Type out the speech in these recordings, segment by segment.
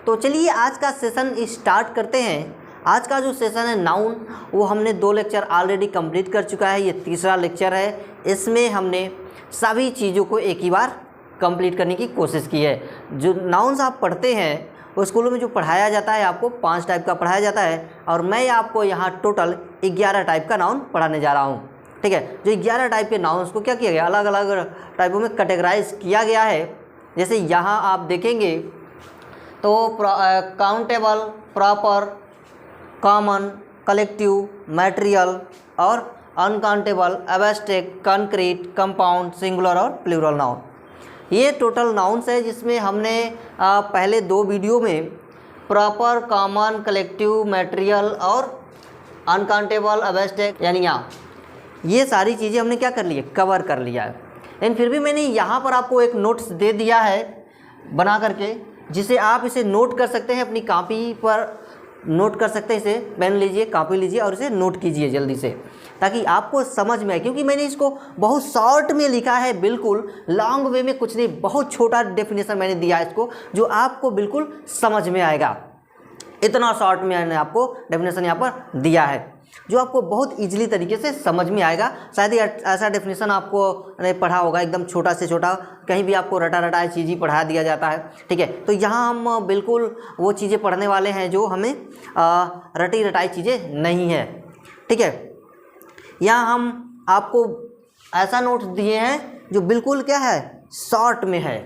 तो चलिए आज का सेशन स्टार्ट करते हैं। आज का जो सेशन है नाउन, वो हमने 2 लेक्चर ऑलरेडी कंप्लीट कर चुका है, ये तीसरा लेक्चर है। इसमें हमने सभी चीज़ों को एक ही बार कंप्लीट करने की कोशिश की है। जो नाउन्स आप पढ़ते हैं वो स्कूलों में जो पढ़ाया जाता है आपको 5 टाइप का पढ़ाया जाता है, और मैं आपको यहाँ टोटल 11 टाइप का नाउन पढ़ाने जा रहा हूँ। ठीक है, जो 11 टाइप के नाउन्स को क्या किया गया, अलग अलग टाइपों में कैटेगराइज किया गया है। जैसे यहाँ आप देखेंगे तो countable, proper, common, collective, material और uncountable, abstract, concrete, compound, singular और प्लूरल नाउन। ये टोटल नाउन्स है जिसमें हमने पहले 2 वीडियो में प्रॉपर, कॉमन, कलेक्टिव, मटेरियल और अनकाउंटेबल, एब्स्ट्रैक्ट यानी यहाँ ये सारी चीज़ें हमने क्या कर ली है, कवर कर लिया है। लेकिन फिर भी मैंने यहाँ पर आपको एक नोट्स दे दिया है बना करके, जिसे आप इसे नोट कर सकते हैं, अपनी कॉपी पर नोट कर सकते हैं। इसे पेन लीजिए, कॉपी लीजिए और इसे नोट कीजिए जल्दी से, ताकि आपको समझ में आए। क्योंकि मैंने इसको बहुत शॉर्ट में लिखा है, बिल्कुल लॉन्ग वे में कुछ नहीं, बहुत छोटा डेफिनेशन मैंने दिया है इसको, जो आपको बिल्कुल समझ में आएगा। इतना शॉर्ट में मैंने आपको डेफिनेशन यहाँ पर दिया है जो आपको बहुत इजीली तरीके से समझ में आएगा। शायद ही ऐसा डेफिनेशन आपको नहीं पढ़ा होगा, एकदम छोटा से छोटा, कहीं भी आपको रटा रटाया चीज़ ही पढ़ा दिया जाता है। ठीक है, तो यहाँ हम बिल्कुल वो चीज़ें पढ़ने वाले हैं जो हमें रटी रटाई चीज़ें नहीं है। ठीक है, यहाँ हम आपको ऐसा नोट्स दिए हैं जो बिल्कुल क्या है, शॉर्ट में है।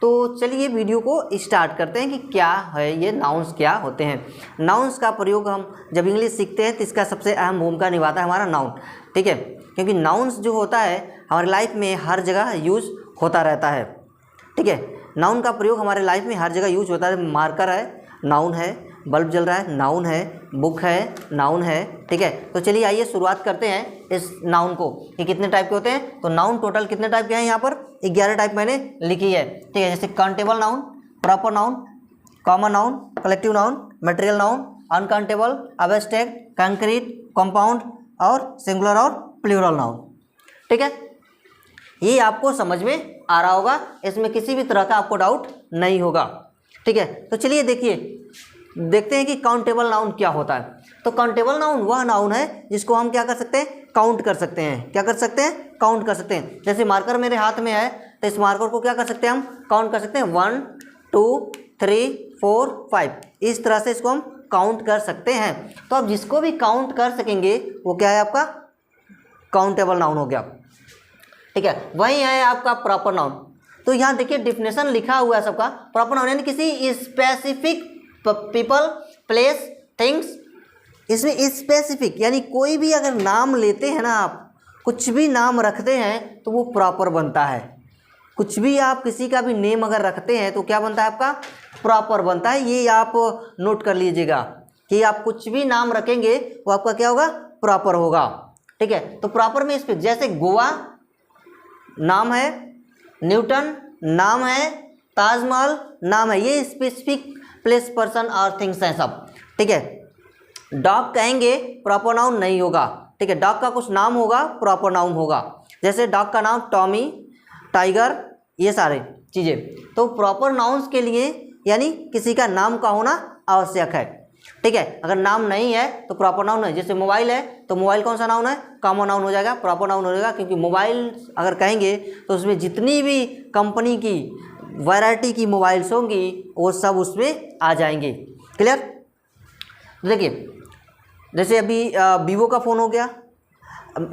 तो चलिए वीडियो को स्टार्ट करते हैं कि क्या है ये नाउन्स, क्या होते हैं। नाउन्स का प्रयोग हम जब इंग्लिश सीखते हैं तो इसका सबसे अहम भूमिका निभाता है हमारा नाउन। ठीक है, क्योंकि नाउन्स जो होता है हमारी लाइफ में हर जगह यूज़ होता रहता है। ठीक है, नाउन का प्रयोग हमारे लाइफ में हर जगह यूज होता है। मार्कर है, नाउन है, बल्ब जल रहा है, नाउन है, बुक है, नाउन है। ठीक है, तो चलिए आइए शुरुआत करते हैं इस नाउन को कि कितने टाइप के होते हैं। तो नाउन टोटल कितने टाइप के हैं, यहाँ पर 11 टाइप मैंने लिखी है। ठीक है, जैसे countable noun, proper noun, common noun, collective noun, material noun, uncountable, abstract, concrete, compound और सिंगुलर और प्लूरल नाउन। ठीक है, ये आपको समझ में आ रहा होगा, इसमें किसी भी तरह का आपको डाउट नहीं होगा। ठीक है, तो चलिए देखते हैं कि काउंटेबल नाउन क्या होता है। तो काउंटेबल नाउन वह नाउन है जिसको हम क्या कर सकते हैं, काउंट कर सकते हैं। क्या कर सकते हैं, काउंट कर सकते हैं। जैसे मार्कर मेरे हाथ में है तो इस मार्कर को क्या कर सकते हैं, हम काउंट कर सकते हैं। 1 2 3 4 5, इस तरह से इसको हम काउंट कर सकते हैं। तो अब जिसको भी काउंट कर सकेंगे वो क्या है, आपका काउंटेबल नाउन हो गया। ठीक है, वही है आपका प्रॉपर नाउन। तो यहाँ देखिए डिफिनेशन लिखा हुआ है सबका। प्रॉपर नाउन यानी किसी स्पेसिफिक पीपल, प्लेस, थिंग्स। इसमें स्पेसिफिक यानी कोई भी अगर नाम लेते हैं ना, आप कुछ भी नाम रखते हैं तो वो प्रॉपर बनता है। कुछ भी आप किसी का भी नेम अगर रखते हैं तो क्या बनता है, आपका प्रॉपर बनता है। ये आप नोट कर लीजिएगा कि आप कुछ भी नाम रखेंगे वो आपका क्या होगा, प्रॉपर होगा। ठीक है, तो प्रॉपर में स्पेसिफिक, जैसे गोवा नाम है, न्यूटन नाम है, ताजमहल नाम है, ये स्पेसिफिक प्लेस, पर्सन और थिंग्स हैं सब। ठीक है, डॉग कहेंगे प्रॉपर नाउन नहीं होगा। ठीक है, डॉग का कुछ नाम होगा, प्रॉपर नाउन होगा। जैसे डॉग का नाम टॉमी, टाइगर, ये सारे चीज़ें। तो प्रॉपर नाउन्स के लिए यानी किसी का नाम का होना आवश्यक है। ठीक है, अगर नाम नहीं है तो प्रॉपर नाउन है। जैसे मोबाइल है तो मोबाइल कौन सा नाउन है, कॉमन नाउन हो जाएगा, प्रॉपर नाउन हो जाएगा। क्योंकि मोबाइल अगर कहेंगे तो उसमें जितनी भी कंपनी की वैरायटी की मोबाइल्स होंगी वो सब उसमें आ जाएंगे। क्लियर। देखिए जैसे अभी वीवो का फ़ोन हो गया,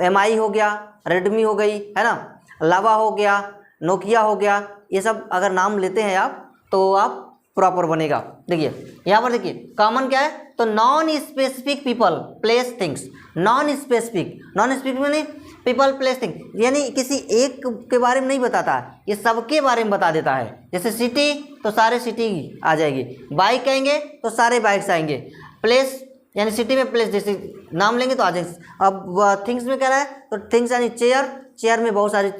MI हो गया, रेडमी हो गई, है ना, लावा हो गया, नोकिया हो गया, ये सब अगर नाम लेते हैं आप तो आप प्रॉपर बनेगा। देखिए यहाँ पर देखिए कॉमन क्या है, तो non specific people, place, things. Non specific मैंने पीपल, प्लेस, थिंग, यानी किसी एक के बारे में नहीं बताता है, ये सबके बारे में बता देता है। जैसे सिटी तो सारे सिटी आ जाएगी, बाइक कहेंगे तो सारे बाइक्स आएंगे, प्लेस यानी सिटी में प्लेस जैसे नाम लेंगे तो आ जाएंगे। अब थिंग्स में कह रहा है तो थिंग्स यानी चेयर में बहुत सारी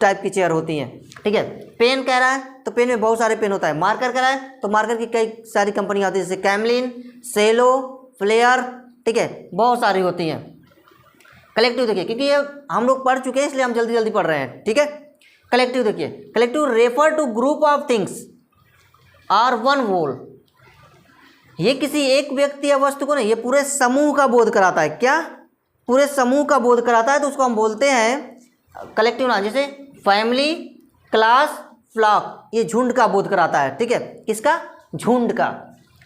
टाइप की चेयर होती हैं। ठीक है, पेन कह रहा है तो पेन में बहुत सारे पेन होता है। मार्कर कह रहा है तो मार्कर की कई सारी कंपनियाँ होती है, जैसे कैमलिन, सेलो, फ्लेयर। ठीक है, बहुत सारी होती हैं। कलेक्टिव देखिए, क्योंकि ये हम लोग पढ़ चुके हैं इसलिए हम जल्दी जल्दी पढ़ रहे हैं। ठीक है, कलेक्टिव देखिए, collective refer to group of things or one whole. ये किसी एक व्यक्ति या वस्तु को नहीं, ये पूरे समूह का बोध कराता है। क्या? पूरे समूह का बोध कराता है, तो उसको हम बोलते हैं कलेक्टिव नाउन। जैसे फैमिली, क्लास, फ्लॉक, ये झुंड का बोध कराता है। ठीक है, किसका? झुंड का।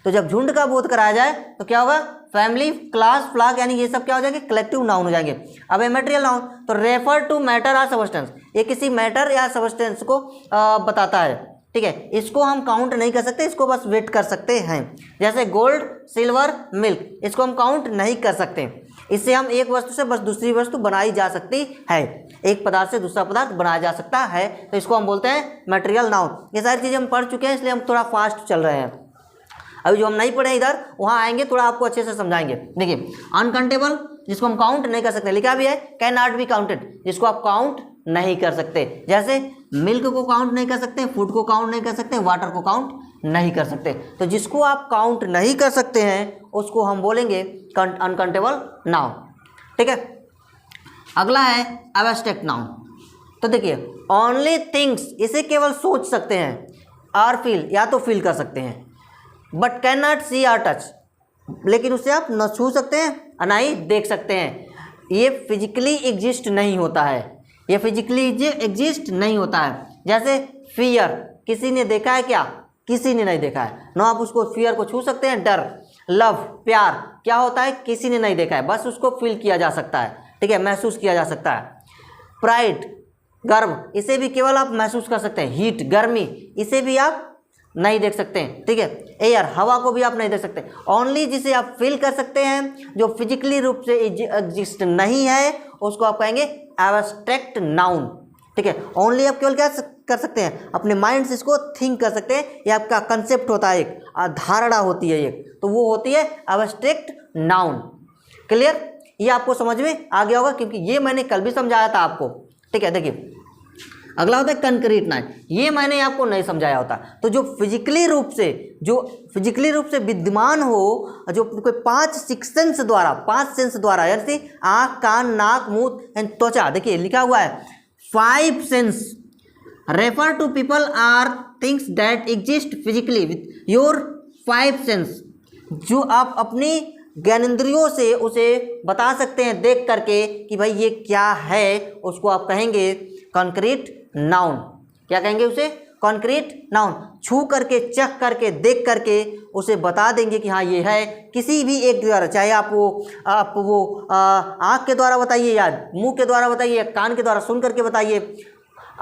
तो जब झुंड का बोध कराया जाए तो क्या होगा? फैमिली, क्लास, फ्लॉक, यानी ये सब क्या हो जाएंगे? कलेक्टिव नाउन हो जाएंगे। अब है मटेरियल नाउन, तो रेफर टू मैटर और सबस्टेंस, ये किसी मैटर या सबस्टेंस को बताता है। ठीक है, इसको हम काउंट नहीं कर सकते, इसको बस वेट कर सकते हैं। जैसे गोल्ड, सिल्वर, मिल्क, इसको हम काउंट नहीं कर सकते। इससे हम एक वस्तु से बस दूसरी वस्तु बनाई जा सकती है, एक पदार्थ से दूसरा पदार्थ बनाया जा सकता है, तो इसको हम बोलते हैं मटेरियल नाउन। ये सारी चीज़ें हम पढ़ चुके हैं, इसलिए हम थोड़ा फास्ट चल रहे हैं। अभी जो हम नहीं पढ़े इधर, वहाँ आएंगे थोड़ा आपको अच्छे से समझाएंगे। देखिए, अनकाउंटेबल, जिसको हम काउंट नहीं कर सकते, लिखा भी है कैन नॉट बी काउंटेड, जिसको आप काउंट नहीं कर सकते। जैसे मिल्क को काउंट नहीं कर सकते, फूड को काउंट नहीं कर सकते, वाटर को काउंट नहीं कर सकते। तो जिसको आप काउंट नहीं कर सकते हैं उसको हम बोलेंगे अनकाउंटेबल नाउन। ठीक है, अगला है एब्स्ट्रैक्ट नाउन। तो देखिए, ओनली थिंग्स, इसे केवल सोच सकते हैं, और फील, या तो फील कर सकते हैं, बट कैन नॉट सी और टच, लेकिन उसे आप न छू सकते हैं और ना ही देख सकते हैं। ये फिजिकली एग्जिस्ट नहीं होता है, ये फिजिकली एग्जिस्ट नहीं होता है। जैसे फियर, किसी ने देखा है क्या? किसी ने नहीं देखा है ना, आप उसको फियर को छू सकते हैं। डर, लव, प्यार क्या होता है? किसी ने नहीं देखा है, बस उसको फील किया जा सकता है। ठीक है, महसूस किया जा सकता है। प्राइड, गर्व, इसे भी केवल आप महसूस कर सकते हैं। हीट, गर्मी, इसे भी आप नहीं देख सकते हैं। ठीक है, एयर, हवा को भी आप नहीं देख सकते। ओनली जिसे आप फील कर सकते हैं, जो फिजिकली रूप से एग्जिस्ट नहीं है, उसको आप कहेंगे एब्स्ट्रैक्ट नाउन। ठीक है, ओनली आप केवल क्या कर सकते हैं? अपने माइंड से इसको थिंक कर सकते हैं। ये आपका कंसेप्ट होता है, एक धारणा होती है एक, तो वो होती है एब्स्ट्रैक्ट नाउन। क्लियर? ये आपको समझ में आ गया होगा, क्योंकि ये मैंने कल भी समझाया था आपको। ठीक है, देखिए अगला होता है कंक्रीट नाउन। ये मैंने आपको नहीं समझाया होता। तो जो फिजिकली रूप से विद्यमान हो, जो कोई 5 सेंस द्वारा, यानी आँख, कान, नाक, मुंह एंड त्वचा, देखिए लिखा हुआ है 5 sense refer to people or things that exist physically with your 5 sense. जो आप अपनी ज्ञानेंद्रियों से उसे बता सकते हैं देख करके कि भाई ये क्या है, उसको आप कहेंगे कंक्रीट नाउन। क्या कहेंगे उसे? Concrete noun. छू करके, चख करके, देख करके उसे बता देंगे कि हाँ ये है, किसी भी एक द्वारा, चाहे आप वो आँख के द्वारा बताइए, या मुंह के द्वारा बताइए, या कान के द्वारा सुन करके बताइए।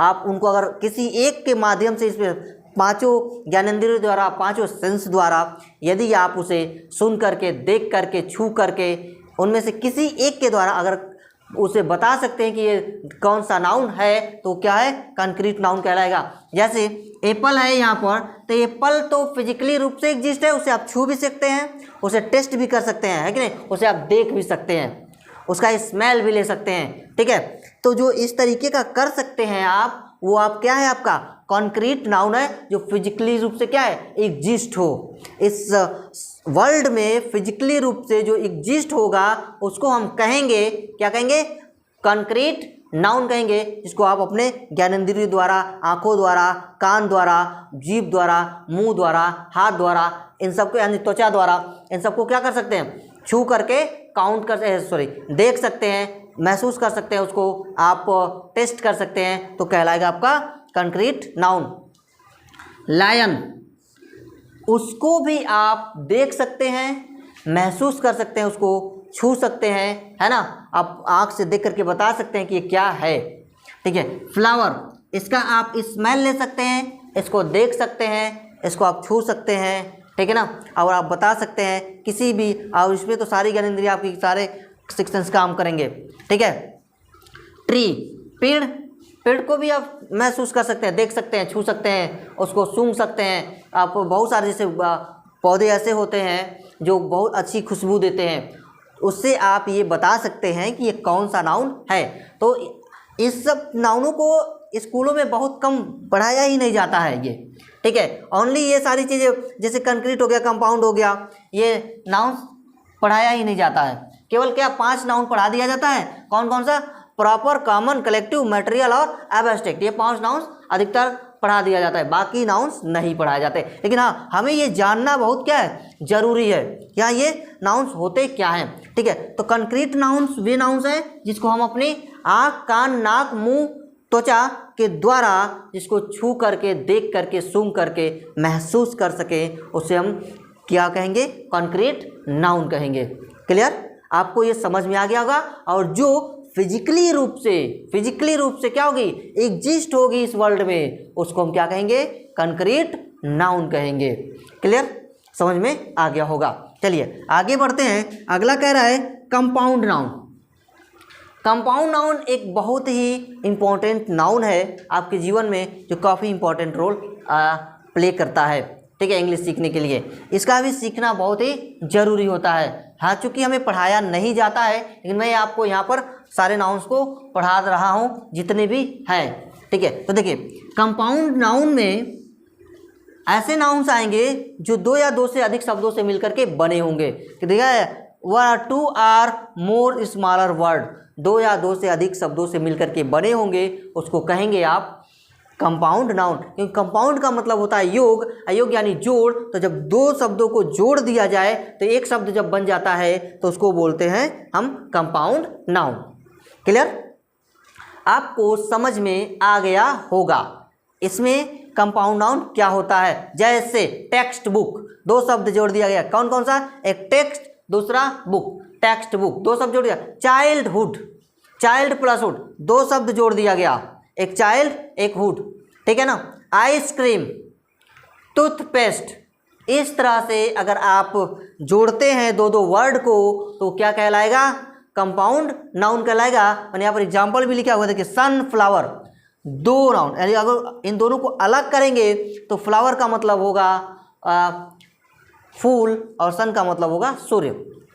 आप उनको अगर किसी एक के माध्यम से, इसमें 5 ज्ञानेंद्रियों द्वारा, 5 सेंस द्वारा, यदि आप उसे सुन करके, देख करके, छू करके, उनमें से किसी एक के द्वारा अगर उसे बता सकते हैं कि ये कौन सा नाउन है, तो क्या है? कंक्रीट नाउन कहलाएगा। जैसे एप्पल है यहाँ पर, तो एप्पल तो फिजिकली रूप से एग्जिस्ट है, उसे आप छू भी सकते हैं, उसे टेस्ट भी कर सकते हैं, है कि नहीं? उसे आप देख भी सकते हैं, उसका स्मेल भी ले सकते हैं। ठीक है, तो जो इस तरीके का कर सकते हैं आप, वो आप क्या है? आपका कॉन्क्रीट नाउन है, जो फिजिकली रूप से क्या है? एग्जिस्ट हो। इस वर्ल्ड में फिजिकली रूप से जो एग्जिस्ट होगा उसको हम कहेंगे, क्या कहेंगे? कॉन्क्रीट नाउन कहेंगे, जिसको आप अपने ज्ञानेंद्रियों द्वारा, आँखों द्वारा, कान द्वारा, जीभ द्वारा, मुंह द्वारा, हाथ द्वारा, इन सबको, यानी त्वचा द्वारा, इन सबको क्या कर सकते हैं? छू करके काउंट कर देख सकते हैं, महसूस कर सकते हैं, उसको आप टेस्ट कर सकते हैं, तो कहलाएगा आपका कंक्रीट नाउन। लायन, उसको भी आप देख सकते हैं, महसूस कर सकते हैं, उसको छू सकते हैं, है ना? आप आँख से देख करके बता सकते हैं कि ये क्या है। ठीक है, फ्लावर, इसका आप स्मेल ले सकते हैं, इसको देख सकते हैं, इसको आप छू सकते हैं। ठीक है ना? और आप बता सकते हैं किसी भी, और इसमें तो सारी ज्ञानेंद्रिय आपकी सारे सेक्शंस काम करेंगे। ठीक है, ट्री, पेड़ को भी आप महसूस कर सकते हैं, देख सकते हैं, छू सकते हैं, उसको सूंघ सकते हैं। आप बहुत सारे जैसे पौधे ऐसे होते हैं जो बहुत अच्छी खुशबू देते हैं, उससे आप ये बता सकते हैं कि ये कौन सा नाउन है। तो इस सब नाउनों को स्कूलों में बहुत कम पढ़ाया ही नहीं जाता है ये। ठीक है, ओनली ये सारी चीज़ें जैसे कंक्रीट हो गया, कंपाउंड हो गया, ये नाउन पढ़ाया ही नहीं जाता है। केवल क्या 5 नाउन पढ़ा दिया जाता है। कौन कौन सा? प्रॉपर, कॉमन, कलेक्टिव, मटेरियल और एब्स्ट्रैक्ट। ये 5 नाउन अधिकतर पढ़ा दिया जाता है, बाकी नाउन्स नहीं पढ़ाए जाते। लेकिन हाँ, हमें ये जानना बहुत क्या है, जरूरी है, क्या ये नाउन्स होते क्या हैं। ठीक है, तो कंक्रीट नाउन्स वे नाउन्स हैं जिसको हम अपने आँख, कान, नाक, मुंह, त्वचा के द्वारा जिसको छू करके, देख करके, सूंघ करके महसूस कर सके, उसे हम क्या कहेंगे, कंक्रीट नाउन कहेंगे। क्लियर, आपको ये समझ में आ गया होगा। और जो फिजिकली रूप से क्या होगी, एग्जिस्ट होगी इस वर्ल्ड में, उसको हम क्या कहेंगे, कंक्रीट नाउन कहेंगे। क्लियर, समझ में आ गया होगा। चलिए आगे बढ़ते हैं। अगला कह रहा है कंपाउंड नाउन। कंपाउंड नाउन एक बहुत ही इंपॉर्टेंट नाउन है आपके जीवन में, जो काफ़ी इंपॉर्टेंट रोल प्ले करता है। ठीक है, इंग्लिश सीखने के लिए इसका भी सीखना बहुत ही ज़रूरी होता है। हाँ, चूँकि हमें पढ़ाया नहीं जाता है, लेकिन मैं आपको यहाँ पर सारे नाउन्स को पढ़ा रहा हूँ जितने भी हैं। ठीक है, तो देखिए कंपाउंड नाउन में ऐसे नाउन्स आएंगे जो दो या दो से अधिक शब्दों से मिलकर के बने होंगे। देखा है, 1 or 2 or more smaller word, दो या दो से अधिक शब्दों से मिलकर के बने होंगे, उसको कहेंगे आप कंपाउंड नाउन। क्योंकि कंपाउंड का मतलब होता है योग, अयोग यानी जोड़। तो जब दो शब्दों को जोड़ दिया जाए तो एक शब्द जब बन जाता है तो उसको बोलते हैं हम कंपाउंड नाउन। क्लियर, आपको समझ में आ गया होगा इसमें कंपाउंड नाउन क्या होता है। जैसे टेक्स्ट बुक, दो शब्द जोड़ दिया गया, कौन कौन सा, एक टेक्स्ट, दूसरा बुक, टेक्स्ट बुक, दो शब्द जोड़ दिया। चाइल्डहुड, चाइल्ड प्लस हुड, दो शब्द जोड़ दिया गया, एक चाइल्ड एक हुड। ठीक है ना। आइसक्रीम, टूथपेस्ट, इस तरह से अगर आप जोड़ते हैं दो दो वर्ड को तो क्या कहलाएगा, कंपाउंड नाउन कहलाएगा। मैंने यहाँ पर एग्जाम्पल भी लिखा हुआ है, देखिए सनफ्लावर, दो नाउन, यानी अगर इन दोनों को अलग करेंगे तो फ्लावर का मतलब होगा फूल और सन का मतलब होगा सूर्य।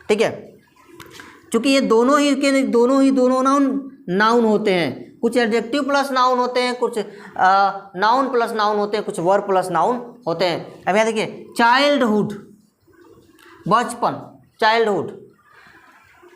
ठीक है, क्योंकि ये दोनों ही नाउन होते हैं। कुछ एडजेक्टिव प्लस नाउन होते हैं, कुछ नाउन प्लस नाउन होते हैं, कुछ वर्ब प्लस नाउन होते हैं। अब यहाँ देखिए चाइल्डहुड, बचपन, चाइल्डहुड।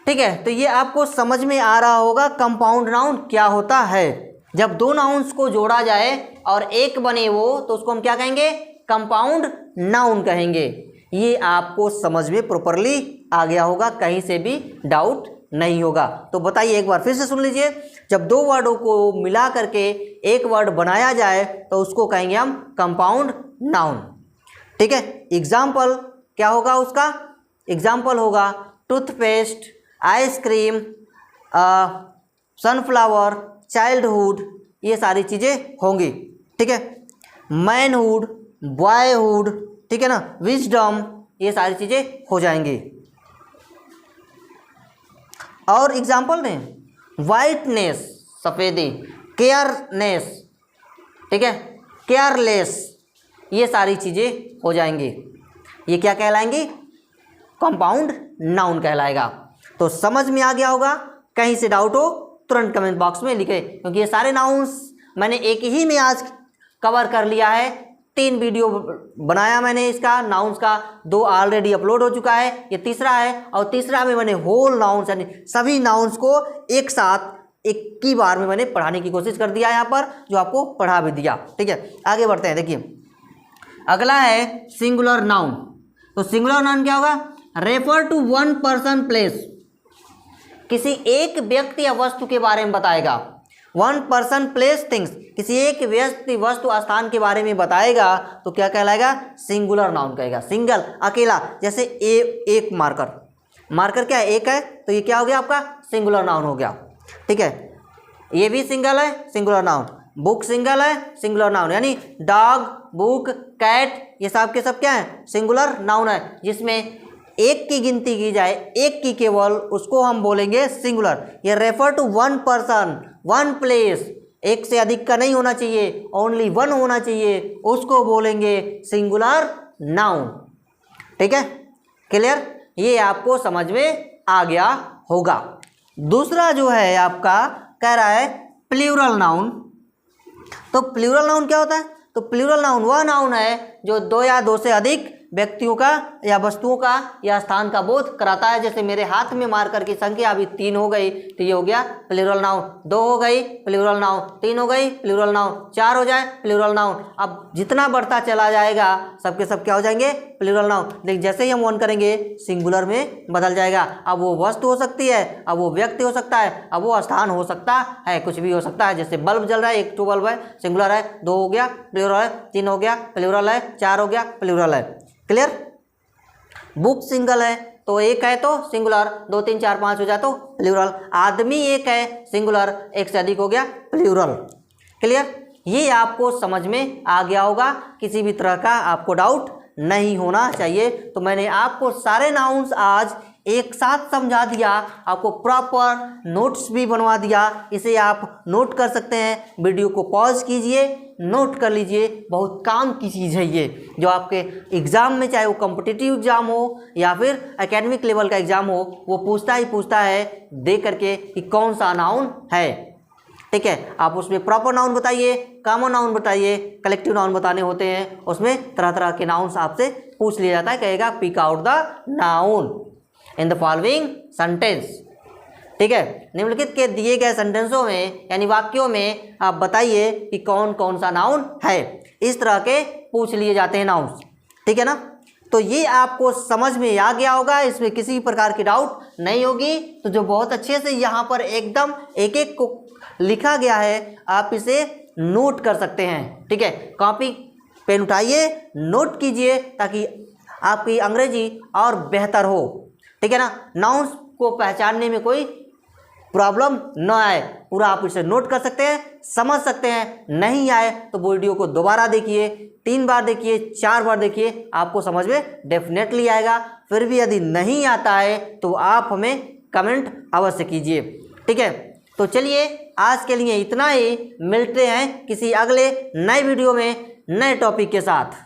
ठीक है, तो ये आपको समझ में आ रहा होगा कंपाउंड नाउन क्या होता है। जब दो नाउन्स को जोड़ा जाए और एक बने वो, तो उसको हम क्या कहेंगे, कंपाउंड नाउन कहेंगे। ये आपको समझ में प्रॉपरली आ गया होगा, कहीं से भी डाउट नहीं होगा। तो बताइए, एक बार फिर से सुन लीजिए। जब दो वर्डों को मिला करके एक वर्ड बनाया जाए तो उसको कहेंगे हम कंपाउंड नाउन। ठीक है, एग्जाम्पल क्या होगा उसका, एग्जाम्पल होगा टूथपेस्ट, आइसक्रीम, सनफ्लावर, चाइल्डहुड, ये सारी चीज़ें होंगी। ठीक है, मैनहुड, बॉयहुड, ठीक है ना, विजडम, ये सारी चीज़ें हो जाएंगी। और एग्जाम्पल में वाइटनेस, सफ़ेदी, केयरनेस, ठीक है, केयरलेस, ये सारी चीज़ें हो जाएंगी। ये क्या कहलाएंगी, कंपाउंड नाउन कहलाएगा। तो समझ में आ गया होगा। कहीं से डाउट हो तुरंत कमेंट बॉक्स में लिखे, क्योंकि ये सारे नाउन्स मैंने एक ही में आज कवर कर लिया है। 3 वीडियो बनाया मैंने इसका, नाउन्स का 2 ऑलरेडी अपलोड हो चुका है, ये तीसरा है। और तीसरा में मैंने होल नाउन्स यानी सभी नाउन्स को एक साथ एक ही बार में मैंने पढ़ाने की कोशिश कर दिया यहाँ पर, जो आपको पढ़ा भी दिया। ठीक है, आगे बढ़ते हैं। देखिए अगला है सिंगुलर नाउन। तो सिंगुलर नाउन क्या होगा, refer to one person place, किसी एक व्यक्ति या वस्तु के बारे में बताएगा। वन पर्सन प्लेस थिंग्स, किसी एक व्यक्ति वस्तु स्थान के बारे में बताएगा तो क्या कहलाएगा, सिंगुलर नाउन कहेगा। सिंगल, अकेला, जैसे एक मार्कर, मार्कर क्या है, एक है, तो ये क्या हो गया आपका, सिंगुलर नाउन हो गया। ठीक है, ये भी सिंगल है, सिंगुलर नाउन। बुक सिंगल है, सिंगुलर नाउन, यानी डॉग, बुक, कैट, ये सब के सब क्या है, सिंगुलर नाउन है। जिसमें एक की गिनती की जाए, एक की केवल, उसको हम बोलेंगे सिंगुलर। ये refer to one person, one place, एक से अधिक का नहीं होना चाहिए, ओनली वन होना चाहिए, उसको बोलेंगे सिंगुलर नाउन। ठीक है, क्लियर, ये आपको समझ में आ गया होगा। दूसरा जो है आपका कह रहा है प्लूरल नाउन। तो प्लूरल नाउन क्या होता है, तो प्लूरल नाउन वह नाउन है जो दो या दो से अधिक व्यक्तियों का या वस्तुओं का या स्थान का बोध कराता है। जैसे मेरे हाथ में मार्कर की संख्या अभी 3 हो गई तो ये हो गया प्लूरल नाउन, 2 हो गई प्लूरल नाउन, 3 हो गई प्लूरल नाउन, 4 हो जाए प्लूरल नाउन। अब जितना बढ़ता चला जाएगा सबके सब क्या हो जाएंगे प्लूरल नाउन। लेकिन जैसे ही हम ऑन करेंगे सिंगुलर में बदल जाएगा। अब वो वस्तु हो सकती है, अब वो व्यक्ति हो सकता है, अब वो स्थान हो सकता है, कुछ भी हो सकता है। जैसे बल्ब जल रहा है, एक 2 बल्ब है, सिंगुलर है, 2 हो गया प्लूरल है, 3 हो गया प्लूरल है, 4 हो गया प्लूरल है। क्लियर। बुक सिंगल है तो एक है तो सिंगुलर, 2 3 4 5 हो जाए तो प्लूरल। आदमी एक है सिंगुलर, एक से अधिक हो गया प्लूरल। क्लियर। ये आपको समझ में आ गया होगा, किसी भी तरह का आपको डाउट नहीं होना चाहिए। तो मैंने आपको सारे नाउन्स आज एक साथ समझा दिया, आपको प्रॉपर नोट्स भी बनवा दिया। इसे आप नोट कर सकते हैं, वीडियो को पॉज कीजिए, नोट कर लीजिए। बहुत काम की चीज़ है ये, जो आपके एग्ज़ाम में, चाहे वो कॉम्पिटिटिव एग्ज़ाम हो या फिर एकेडमिक लेवल का एग्ज़ाम हो, वो पूछता ही पूछता है दे करके कि कौन सा नाउन है। ठीक है, आप उसमें प्रॉपर नाउन बताइए, कॉमन नाउन बताइए, कलेक्टिव नाउन बताने होते हैं। उसमें तरह तरह के नाउन्स आपसे पूछ लिया जाता है, कहेगा pick out the noun in the following sentence. ठीक है, निम्नलिखित के दिए गए सेंटेंसों में यानी वाक्यों में आप बताइए कि कौन कौन सा नाउन है। इस तरह के पूछ लिए जाते हैं नाउन्स। ठीक है ना। तो ये आपको समझ में आ गया होगा, इसमें किसी प्रकार की डाउट नहीं होगी। तो जो बहुत अच्छे से यहाँ पर एकदम एक एक को लिखा गया है, आप इसे नोट कर सकते हैं। ठीक है, कॉपी पेन उठाइए, नोट कीजिए, ताकि आपकी अंग्रेजी और बेहतर हो। ठीक है ना। नाउन्स को पहचानने में कोई प्रॉब्लम न आए, पूरा आप इसे नोट कर सकते हैं, समझ सकते हैं। नहीं आए तो वीडियो को दोबारा देखिए, 3 बार देखिए, 4 बार देखिए, आपको समझ में डेफिनेटली आएगा। फिर भी यदि नहीं आता है तो आप हमें कमेंट अवश्य कीजिए। ठीक है, तो चलिए आज के लिए इतना ही। मिलते हैं किसी अगले नए वीडियो में नए टॉपिक के साथ।